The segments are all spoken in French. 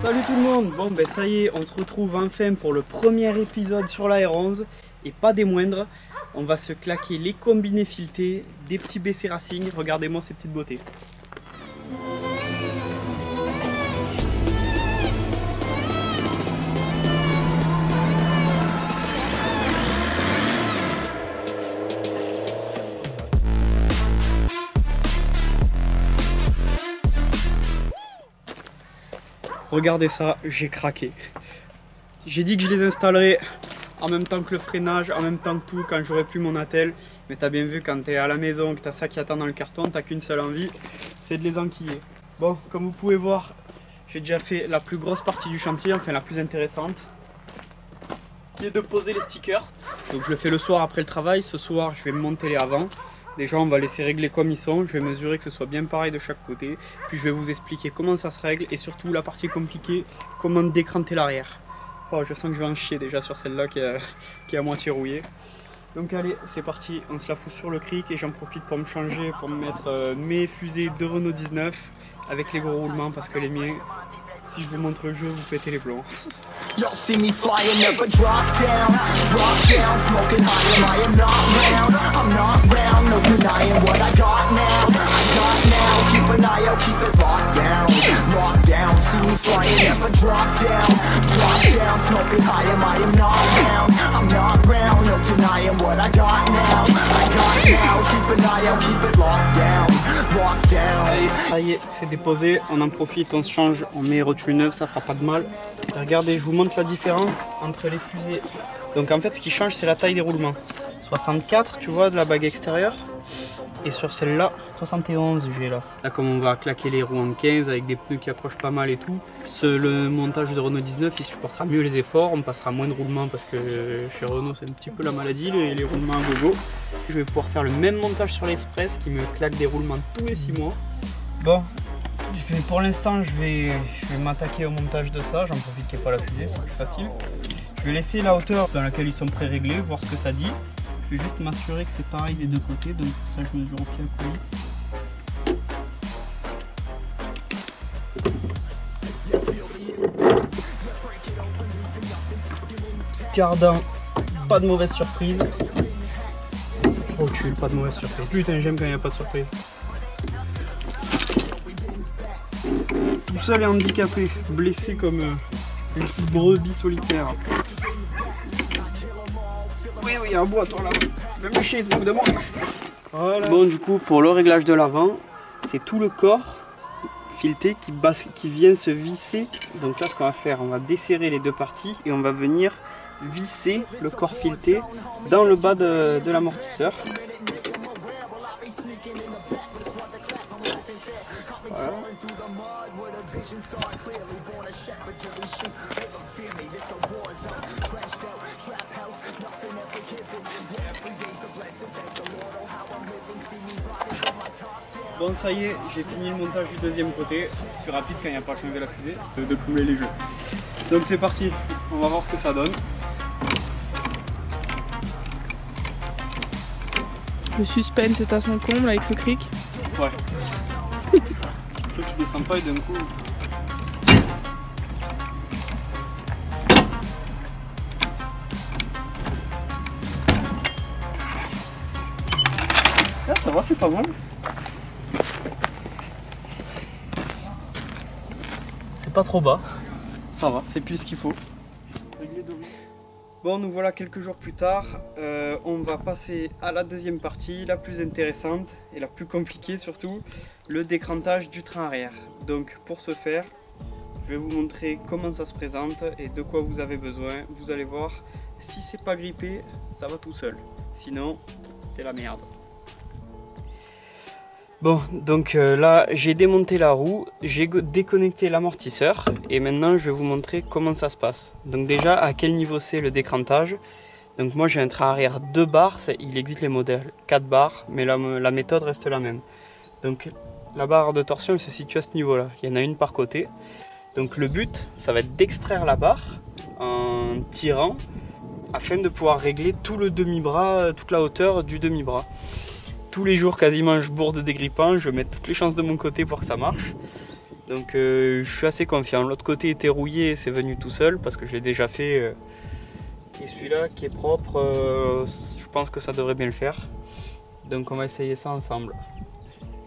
Salut tout le monde. Bon ben ça y est, on se retrouve enfin pour le premier épisode sur la R11 et pas des moindres. On va se claquer les combinés filetés, des petits BC Racing. Regardez-moi ces petites beautés. Regardez ça, j'ai craqué. J'ai dit que je les installerais en même temps que le freinage, en même temps que tout, quand j'aurai plus mon attel. Mais t'as bien vu, quand t'es à la maison, que t'as ça qui attend dans le carton, t'as qu'une seule envie, c'est de les enquiller. Bon, comme vous pouvez voir, j'ai déjà fait la plus grosse partie du chantier, enfin la plus intéressante, qui est de poser les stickers. Donc je le fais le soir après le travail. Ce soir, je vais monter les avants. Déjà, on va laisser régler comme ils sont. Je vais mesurer que ce soit bien pareil de chaque côté. Puis je vais vous expliquer comment ça se règle et surtout la partie compliquée, comment décranter l'arrière. Oh, je sens que je vais en chier déjà sur celle-là qui est à moitié rouillée. Donc allez, c'est parti, on se la fout sur le cric et j'en profite pour me changer, pour me mettre mes fusées de Renault 19 avec les gros roulements parce que les miens, si je vous montre le jeu, vous pétez les plombs. Y'all see me flying, never drop down, smoking high, I am not round, no denying what I got now, keep an eye out, keep it locked down, see me flying, never drop down, smoking high, I am not round, no denying what I got now, keep an eye out, keep it locked down. Allez, ça y est, c'est déposé, on en profite, on se change, on met rotule neuve, ça fera pas de mal. Et regardez, je vous montre la différence entre les fusées. Donc en fait, ce qui change, c'est la taille des roulements. 64, tu vois, de la bague extérieure. Et sur celle-là, 71 j'ai là. Là, comme on va claquer les roues en 15 avec des pneus qui accrochent pas mal et tout, le montage de Renault 19, il supportera mieux les efforts. On passera moins de roulements parce que chez Renault, c'est un petit peu la maladie, les roulements à gogo. Je vais pouvoir faire le même montage sur l'Express qui me claque des roulements tous les 6 mois. Bon, pour l'instant, je vais m'attaquer au montage de ça. J'en profite qu'il n'y ait pas la fusée, c'est plus facile. Je vais laisser la hauteur dans laquelle ils sont pré-réglés, voir ce que ça dit. Je vais juste m'assurer que c'est pareil des deux côtés, donc ça je mesure au pied à coulisse. Cardan, pas de mauvaise surprise. Oh tu pas de mauvaise surprise. Putain, j'aime quand il n'y a pas de surprise. Tout seul et handicapé, blessé comme une petite brebis solitaire. Oui, il y a un bois, toi là. Même le chien il se moque de moi. Voilà. Bon, du coup, pour le réglage de l'avant, c'est tout le corps fileté qui vient se visser. Donc là, ce qu'on va faire, on va desserrer les deux parties et on va venir visser le corps fileté dans le bas de l'amortisseur. Voilà. Bon, ça y est, j'ai fini le montage du deuxième côté. C'est plus rapide quand il n'y a pas changé la fusée, de combler les jeux. Donc c'est parti, on va voir ce que ça donne. Le suspense est à son comble avec ce cric. Ouais. Le truc qui descend pas et d'un coup... Ah, ça va, c'est pas mal. C'est pas trop bas. Ça va, c'est plus ce qu'il faut. Bon, nous voilà quelques jours plus tard. On va passer à la deuxième partie, la plus intéressante et la plus compliquée surtout, le décrantage du train arrière. Donc pour ce faire, je vais vous montrer comment ça se présente et de quoi vous avez besoin. Vous allez voir, si c'est pas grippé, ça va tout seul. Sinon, c'est la merde. Bon, donc là, j'ai démonté la roue, j'ai déconnecté l'amortisseur et maintenant je vais vous montrer comment ça se passe. Donc déjà, à quel niveau c'est le décrantage. Donc moi j'ai un train arrière 2 barres, il existe les modèles 4 barres, mais la méthode reste la même. Donc la barre de torsion elle se situe à ce niveau-là, il y en a une par côté. Donc le but, ça va être d'extraire la barre en tirant afin de pouvoir régler tout le demi-bras, toute la hauteur du demi-bras. Tous les jours quasiment je bourde des grippins, je mets toutes les chances de mon côté pour que ça marche. Donc je suis assez confiant. L'autre côté était rouillé, c'est venu tout seul parce que je l'ai déjà fait. Et celui-là qui est propre, je pense que ça devrait bien le faire. Donc on va essayer ça ensemble.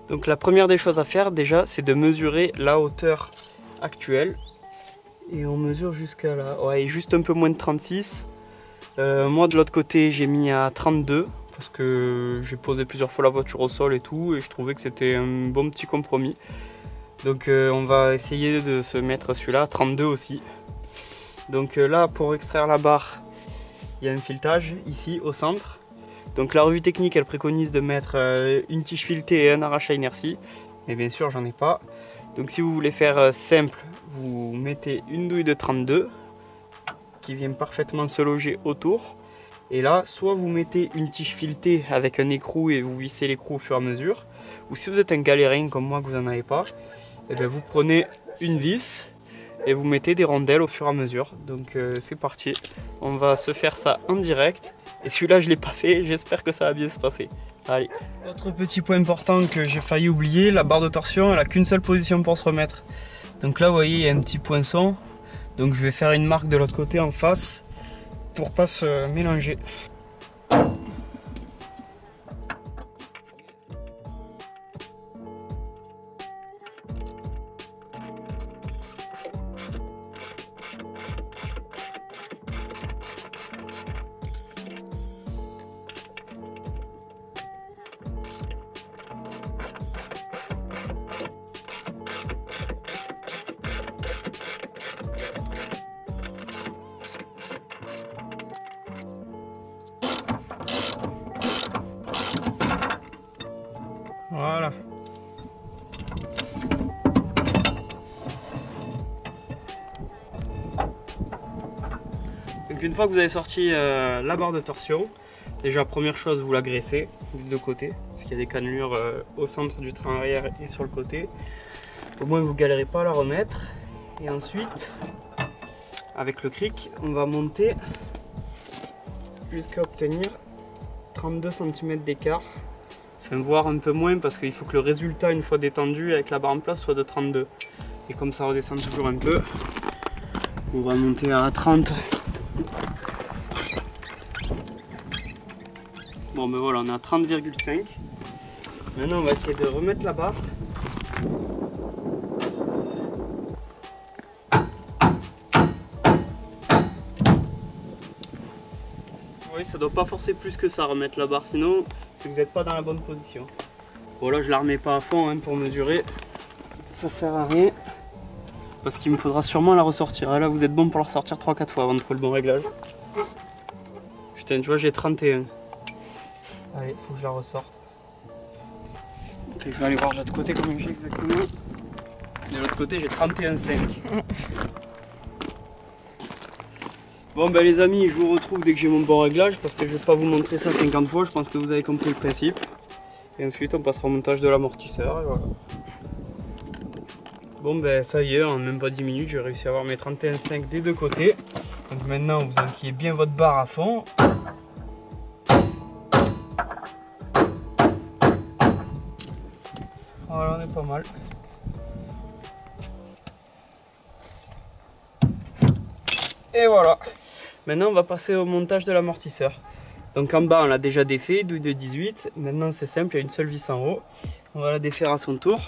Donc la première des choses à faire déjà, c'est de mesurer la hauteur actuelle. Et on mesure jusqu'à là. Ouais, juste un peu moins de 36. Moi de l'autre côté j'ai mis à 32 parce que j'ai posé plusieurs fois la voiture au sol et tout et je trouvais que c'était un bon petit compromis. Donc on va essayer de se mettre celui-là à 32 aussi. Donc là pour extraire la barre, il y a un filetage ici au centre. Donc la revue technique elle préconise de mettre une tige filetée et un arrache à inertie. Mais bien sûr j'en ai pas. Donc si vous voulez faire simple, vous mettez une douille de 32 qui vient parfaitement se loger autour. Et là, soit vous mettez une tige filetée avec un écrou et vous vissez l'écrou au fur et à mesure. Ou si vous êtes un galérien comme moi que vous n'en avez pas, et bien vous prenez une vis et vous mettez des rondelles au fur et à mesure. Donc c'est parti, on va se faire ça en direct. Et celui-là je ne l'ai pas fait, j'espère que ça va bien se passer. Allez. Autre petit point important que j'ai failli oublier, la barre de torsion elle n'a qu'une seule position pour se remettre. Donc là vous voyez il y a un petit poinçon. Donc je vais faire une marque de l'autre côté en face pour pas se mélanger. Voilà. Donc une fois que vous avez sorti la barre de torsion, déjà première chose vous la graissez des deux côtés, parce qu'il y a des cannelures au centre du train arrière et sur le côté. Au moins vous ne galérez pas à la remettre. Et ensuite, avec le cric, on va monter jusqu'à obtenir 32 cm d'écart. Enfin, voire un peu moins parce qu'il faut que le résultat une fois détendu avec la barre en place soit de 32. Et comme ça redescend toujours un peu, on va monter à 30. Bon ben voilà, on est à 30,5. Maintenant on va essayer de remettre la barre. Oui, ça doit pas forcer plus que ça remettre la barre, sinon c'est que vous n'êtes pas dans la bonne position. Bon là je la remets pas à fond hein, pour mesurer, ça sert à rien parce qu'il me faudra sûrement la ressortir. Et là vous êtes bon pour la ressortir 3-4 fois avant de trouver le bon réglage. Putain tu vois j'ai 31. Allez, faut que je la ressorte. Enfin, je vais aller voir de l'autre côté combien j'ai exactement. De l'autre côté j'ai 31,5. Bon ben les amis, je vous retrouve dès que j'ai mon bon réglage parce que je ne vais pas vous montrer ça 50 fois, je pense que vous avez compris le principe. Et ensuite on passera au montage de l'amortisseur et voilà. Bon ben ça y est, en même pas 10 minutes j'ai réussi à avoir mes 31,5 des deux côtés. Donc maintenant vous enquillez bien votre barre à fond. Voilà, on est pas mal. Et voilà. Maintenant on va passer au montage de l'amortisseur. Donc en bas on l'a déjà défait, douille de 18. Maintenant c'est simple, il y a une seule vis en haut. On va la défaire à son tour.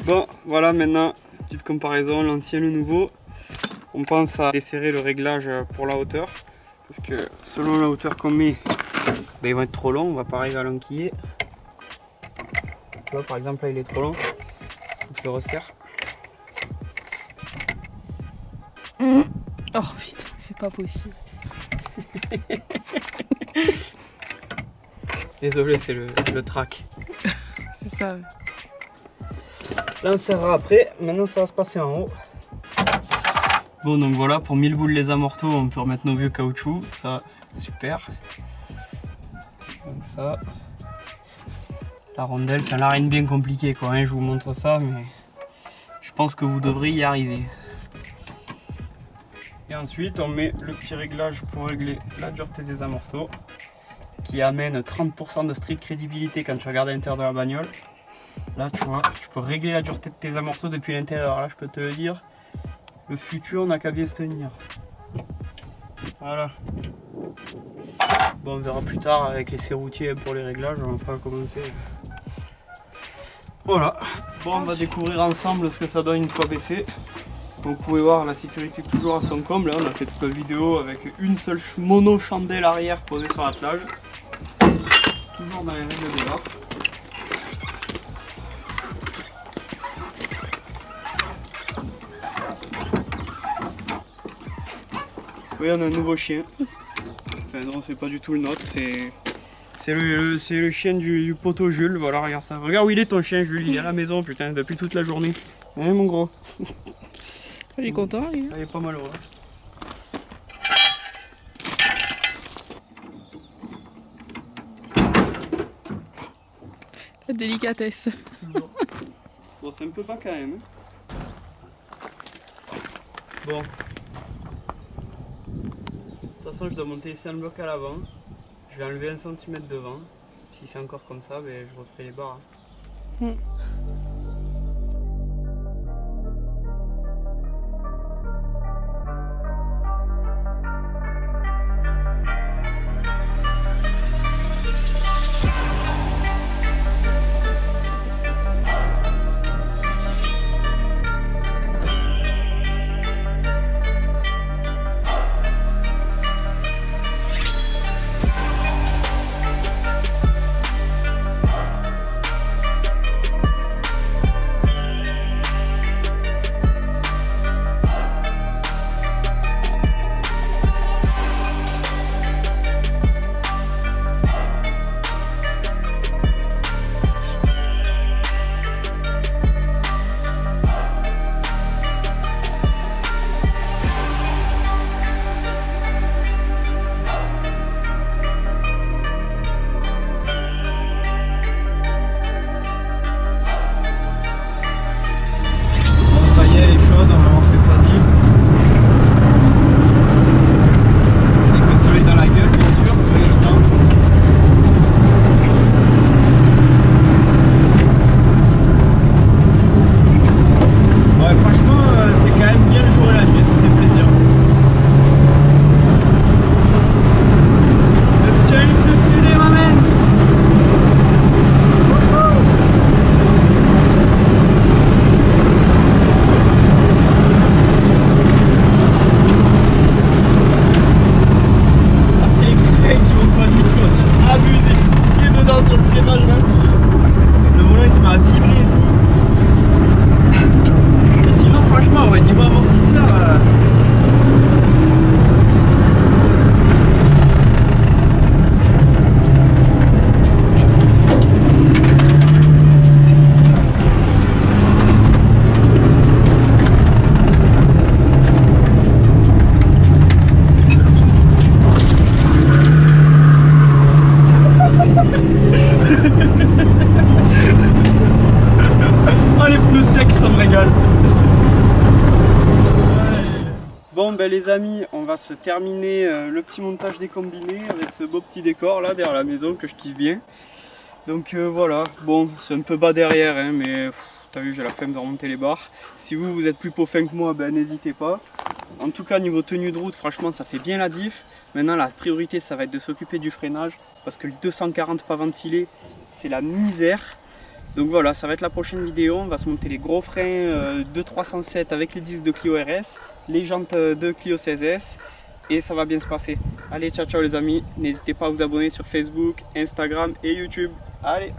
Bon voilà, maintenant petite comparaison, l'ancien et le nouveau. On pense à desserrer le réglage pour la hauteur. Parce que selon la hauteur qu'on met, ben, ils vont être trop longs, on va pas arriver à l'enquiller. Tu vois par exemple là il est trop long. Faut que je le resserre. Oh putain, c'est pas possible. Désolé, c'est le track. C'est ça. Là on serrera après, maintenant ça va se passer en haut. Bon donc voilà, pour 1000 boules les amortos, on peut remettre nos vieux caoutchoucs, ça super. Donc ça, la rondelle, enfin là rien de bien compliqué quoi, hein, je vous montre ça mais je pense que vous devrez y arriver. Et ensuite on met le petit réglage pour régler la dureté des amortos. qui amène 30% de street crédibilité quand tu regardes à l'intérieur de la bagnole. Là tu vois, tu peux régler la dureté de tes amortos depuis l'intérieur. Là je peux te le dire, le futur n'a qu'à bien se tenir. Voilà. Bon, on verra plus tard avec les serroutiers pour les réglages, on va commencer. Voilà. Bon, on va découvrir ensemble ce que ça donne une fois baissé. Donc, vous pouvez voir la sécurité toujours à son comble. Là, on a fait toute la vidéo avec une seule mono chandelle arrière posée sur l'attelage. Toujours dans les règles de l'art. Oui, on a un nouveau chien. Enfin non, c'est pas du tout le nôtre, c'est le chien du poteau Jules. Voilà, regarde ça. Regarde où il est ton chien Jules, il est à la maison putain depuis toute la journée. Hein mon gros. Il est content lui. Il est pas malheureux. La délicatesse. Bon, c'est un peu pas quand même. Bon. De toute façon, je dois monter ici un bloc à l'avant. Je vais enlever 1 cm devant. Si c'est encore comme ça, ben, je referai les barres. Bon ben les amis, on va se terminer le petit montage des combinés avec ce beau petit décor là derrière la maison que je kiffe bien. Donc voilà, bon c'est un peu bas derrière hein, mais t'as vu j'ai la flemme de remonter les barres. Si vous êtes plus peaufin que moi, ben n'hésitez pas. En tout cas niveau tenue de route, franchement ça fait bien la diff. Maintenant la priorité ça va être de s'occuper du freinage parce que le 240 pas ventilé c'est la misère. Donc voilà, ça va être la prochaine vidéo, on va se monter les gros freins de 307 avec les disques de Clio RS, les jantes de Clio 16S et ça va bien se passer. Allez, ciao ciao les amis, n'hésitez pas à vous abonner sur Facebook, Instagram et YouTube. Allez!